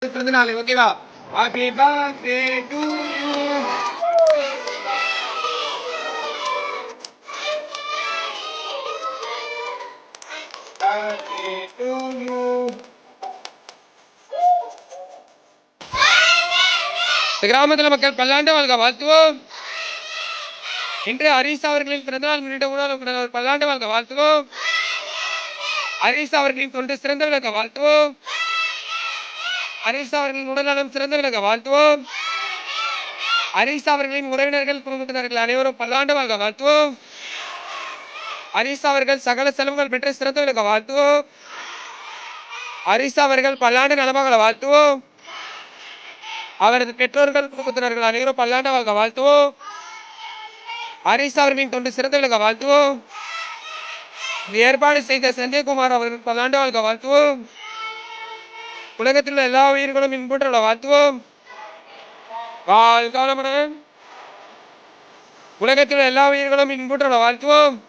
பிறந்த நாள் ஓகேவா? Happy birthday to you. Birthday to you. கிராமத்தில் மக்கள் பல்லாண்டு வாழ்க வாழ்த்துவோம். இன்று ஹரிசா அவர்களின் பிறந்தநாள் முன்னிட்ட உணவு பல்லாண்டு வாழ்க வாழ்த்துவோம். ஹரிசா அவர்களின் தொண்டு சிறந்த விளக்க வாழ்த்துவோம். ஹரிசா அவர்களின் உடல்நலம் சிறந்த விளக்க வாழ்த்துவோம். ஹரிசா அவர்களின் உறவினர்கள் குடும்பத்தினர்கள் அனைவரும் பல்லாண்டு வாழ்க வாழ்த்துவோம். ஹரிசா அவர்கள் சகல செலவுகள் பெற்று சிறந்த விளக்க வாழ்த்துவோம். ஹரிசா அவர்கள் பல்லாண்டு நலமாக வாழ்த்துவோம். அவரது பெற்றோர்கள் குடும்பத்தினர்கள் அனைவரும் பல்லாண்டு வாழ்க வாழ்த்துவோம். ஹரிசா அவர்களின் தொண்டு சிறந்த விளக்க வாழ்த்துவோம். ஏற்பாடு செய்த சஞ்சய்குமார் அவர்கள் பல்லாண்டு வாழ்க வாழ்த்துவோம். உலகத்தில் உள்ள எல்லா உயிர்களும் இன்புற்ற வாழ்த்துவோம். வாழ்க வளமுடன். உலகத்தில் உள்ள எல்லா உயிர்களும் இன்புற்ற வாழ்த்துவோம்.